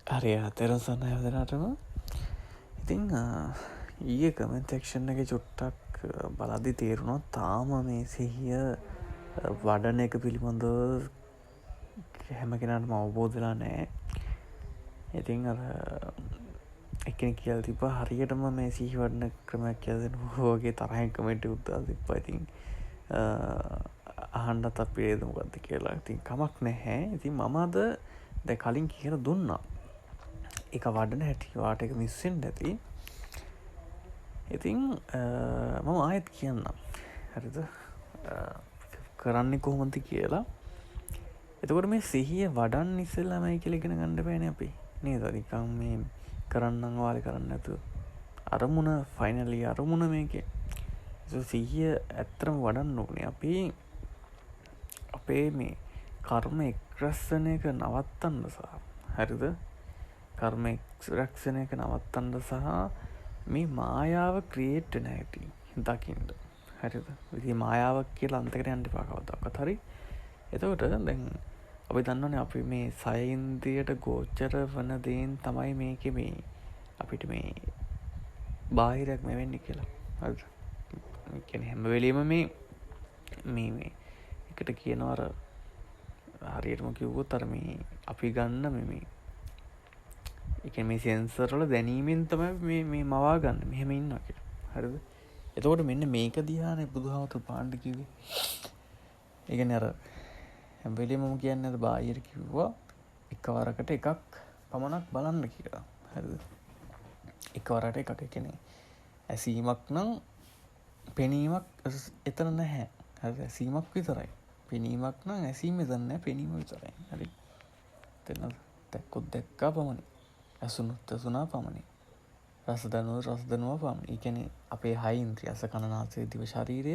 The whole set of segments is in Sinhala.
හරි තෙරසන්න හැදෙනටම ඉතිං ඊය කමෙන්තෙක්ෂන් එක චුට්ටක් බලදි තේරුණොත් තාම මේ සිහිය වඩන එක පිළිබඳව හැම කෙනටම අවබෝධලා නෑ. ඉතිං එකන කියල් තිබ හරියටම මේ සිහි වඩන ක්‍රමයක් කියදෙන හෝගේ තරහන් කමෙන්ට උත්තා තිප්ප ඉතින් අහන්ඩත් අපේ දමගත්ත කියලා ඉතින් කමක් නැහැ. ඉතින් මමද දැ කලින් කියල දුන්නා එක වඩන හැටිවාට එක මිස්සෙන් නැති. ඉතිං මම ආයත් කියන්න හරිද කරන්නේ කොහොමති කියලා. එතකොට මේ සිහිය වඩන් ඉස්සල්ලාමයි කියලගෙන ගණඩ පෑන අපි නේ දරිකම් මේ කරන්නම් වාල කරන්න ඇතු අරමුණ ෆයිනලි අරමුණ මේක සිහිය ඇත්තරම වඩන්න ඕනේ අපි අපේ මේ කර්ම එක්රස්සන එක නවත්තන්න සහ හරිද කර්ම එක්රක්ෂණ එක නවත්තන්ඩ සහ මේ මායාව ක්‍රියේට් නැති දකිින්ට හරිද විදි මායාවක් කියලා අන්තකට අන්ටි පාකවතක්ත් හරි. එතකොට දැන් අපි දන්නවන අපි මේ සයින්දියට ගෝච්චර වන දේන් තමයි මේක මේ අපිට මේ බාහිරයක් මෙවෙන්න කියලා හරි හැම වෙලීම මේ එකට කියනවර හරියටම කිව්වොත් අර මේ අපි ගන්න මේ එක මේ සෙන්සර්වල දැනීමෙන් තමයි මේ මවා ගන්න මෙහෙම ඉන්නවා කියලා. හරිද? එතකොට මෙන්න මේක දිහානේ බුදුහාමුදුරු පාණ්ඩ කිව්වේ. ඒ කියන්නේ අර හැම වෙලෙම මම කියන්නේ අර බාහිර කිව්වා එකවරකට එකක් පමණක් බලන්න කියලා. හරිද? එකවරට එකක් කියන්නේ ඇසීමක් නම් පෙනීමක් එතන නැහැ. හරිද? ඇසීමක් විතරයි. පෙනීමක් නම් ඇසීම එතන නැහැ පෙනීම විතරයි. හරි. එතන දැක්කොත් දැක්කා පමණයි. ඇසුනුත් ඇසුනා පමණි. රස දැනුවත් රස දැනුවා පමණි. ඒ කියන්නේ අපේ හය ඉන්ද්‍රිය අස කන නාසය දිව ශරීරය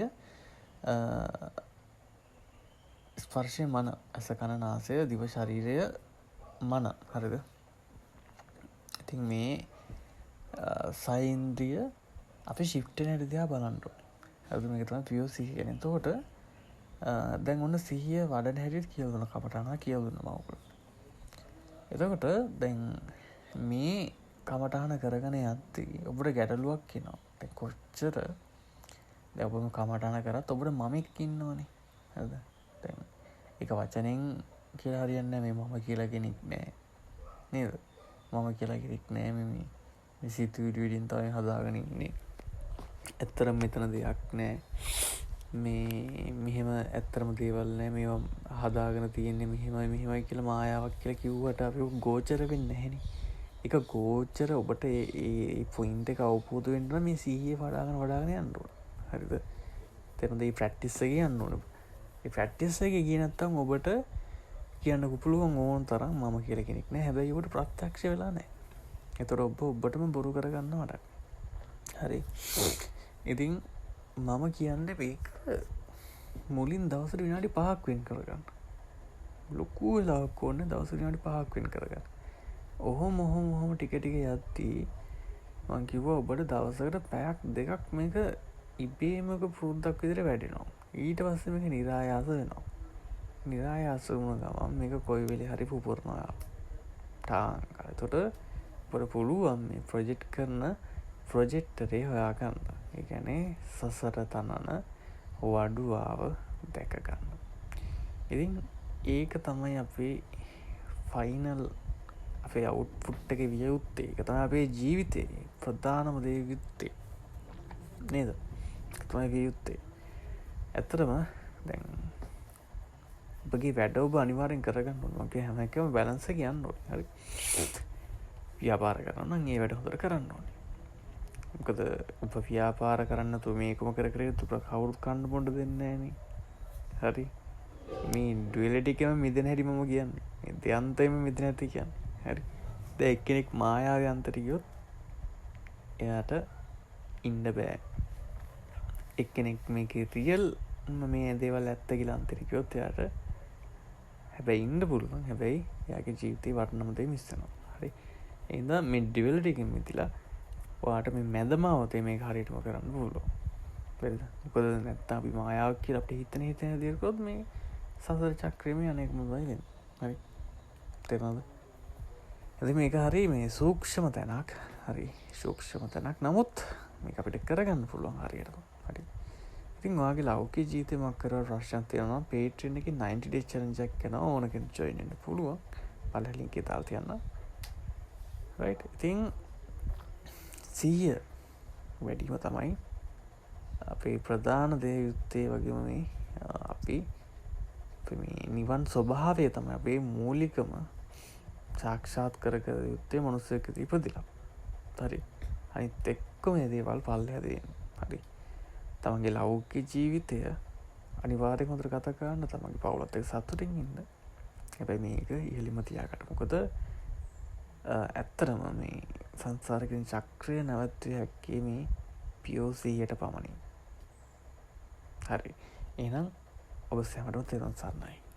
ස්පර්ශය මන අස කන නාසය දිව ශරීරය මන හරිද? ඉතින් මේ සය ඉන්ද්‍රිය අපි ශිෆ්ට් වෙන හැටි දිහා බලන්න ඕනේ. හරිද? මේක තමයි පියෝ සිහිය කියන්නේ. එතකොට දැන් ඔන්න සිහිය වඩන හැටිත් කියලා දුන්න කපටහන කියලා දුන්නා මම ඔයගොල්ලන්ට. එතකොට දැන් මේ කමටහන කරගෙන යද්දී ඔබට ගැටලුවක් එනවා. දැන් කොච්චර දැන් ඔබම කමටහන කරත් ඔබට මමෙක් ඉන්නවනේ. හරිද? දැන් ඒක වචනෙන් කියලා හරියන්නේ නැහැ. මේ මම කියලා කෙනෙක් නැහැ. නේද? මම කියලා කෙනෙක් නැහැ මේ සිතුවිලි වලින් තමයි හදාගෙන ඉන්නේ. ඇත්තරම මෙතන දෙයක් නැහැ. මේ මෙහෙම ඇත්තරම දේවල් නැහැ. මේවා හදාගෙන තියෙන්නේ මෙහෙමයි කියලා මායාවක් කියලා කිව්වට අපි ගෝචර වෙන්නේ නැහෙනේ. එක ගෝචර ඔබට ඒ පොයින්ට් එක අවබෝධ වෙන්න මේ සිහිය වඩාගෙන යන්න ඕන. හරිද? එතනද මේ ප්‍රැක්ටිස් එකේ යන්න ඕන. මේ ප්‍රැක්ටිස් එකේ ගියේ නැත්තම් ඔබට කියන්න පුළුවන් ඕන තරම් මම කියලා කෙනෙක් නෑ. හැබැයි ඔබට ප්‍රත්‍යක්ෂ වෙලා නෑ. ඒතර ඔබටම බොරු කරගන්න වඩා. හරි. ඉතින් මම කියන්නේ මේක මුලින් දවසට විනාඩි 5ක් වෙන් කරගන්න. ලොකු වෙලාවක් ඕනේ දවසට විනාඩි 5ක් වෙන් කරගන්න. ඔහොම ටික යද්දී මං කිව්වා ඔබට දවසකට පැයක් දෙකක් මේක ඉබේම පුරුද්දක් විදිහට වැඩෙනවා. ඊට පස්සේ මේක નિરાයාස වෙනවා. નિરાයාස වුණ ගමන් මේක කොයි වෙලේ හරි පුපුරනවා. එතකොට ඔබට පුළුවන් මේ ප්‍රොජෙක්ට් කරන ප්‍රොජෙක්ටරේ හොයාගන්න. ඒ කියන්නේ සසර තනන වඩුවාව දැක ගන්න. ඉතින් ඒක තමයි අපේ ෆයිනල් අපේ අවුට්පුට් එක විය යුත්තේ. ඒක තමයි අපේ ජීවිතේ ප්‍රධානම දේ යුත්තේ. නේද? ඒක තමයි විය යුත්තේ. ඇත්තටම දැන් ඔබගේ වැඩ ඔබ අනිවාර්යෙන් කරගන්න ඕනේ. මගේ හැම එකම බැලන්ස් එක යන්න ඕනේ. හරි. ව්‍යාපාර කරනවා නම් ඒ වැඩ හොඳට කරන්න ඕනේ. මොකද ඔබ ව්‍යාපාර කරන්න තු මේකම කර කවුරුත් කන්න බොන්න දෙන්නේ නැහනේ. හරි. මේ ඩුවැලිටි එකම මිදෙන හැටි මම කියන්නේ. මේ දෙයන්තෙම මිදෙන හැටි කියන්නේ. හරි. දැන් එක්කෙනෙක් මායාවේ අන්තයට ගියොත් එයාට ඉන්න බෑ. එක්කෙනෙක් මේකේ රියල් මේ දේවල් ඇත්ත කියලා අන්තයට ගියොත් එයාට හැබැයි ඉන්න පුළුවන්. හැබැයි එයාගේ ජීවිතේ වටිනම දේ මිස් වෙනවා. හරි. එහෙනම් මේ ඩුවැලිටි එකෙන් මිදලා ඔයාට මේ මැදමාවතේ මේක හරියටම කරන්න පුළුවන්. හරිද? මොකද නැත්තම් අපි මායාවක් කියලා අපිට හිතන දේ කරොත් මේ සසර චක්‍රෙම අනේක මොනවද වෙන්නේ. හරි. තේරුණාද? ඇති මේක හරි මේ සූක්ෂම තැනක් හරි සූක්ෂම තැනක් නමුත් මේ අපිට කරගන්න පුළුවන් හරියට හරි ඉතින් ඔයාගේ ලෞකික ජීවිතේ මොකක් කරලා ප්‍රශ්නක් තියෙනවා Patreon එකේ 90 days challenge එකක් කරනවා ඕන කෙනෙක් join වෙන්න පුළුවන් පළවෙනි link එක දාලා තියන්න right ඉතින් 100 වැඩිම තමයි අපේ ප්‍රධාන දේ යුත්තේ වගේම මේ අපි මේ නිවන් ස්වභාවය තමයි අපේ මූලිකම සාක්ෂාත් කර යුත්තේ මනුස්සයෙක් ඉපදිලා. හරි. අනිත් එක්කම මේ දේවල් පල්ලෙහා දෙන්න. හරි. තමන්ගේ ලෞකික ජීවිතය අනිවාර්යයෙන්ම හොඳට ගත කරන්න තමන්ගේ පවුලත් එක්ක සතුටින් ඉන්න. හැබැයි මේක ඉහෙලින්ම තියාගන්න. මොකද ඇත්තටම මේ සංසාරික චක්‍රය නැවැත්විය හැක්කේ මේ POCයට පමණි. හරි. එහෙනම් ඔබ සැමටම තෙරුවන් සරණයි.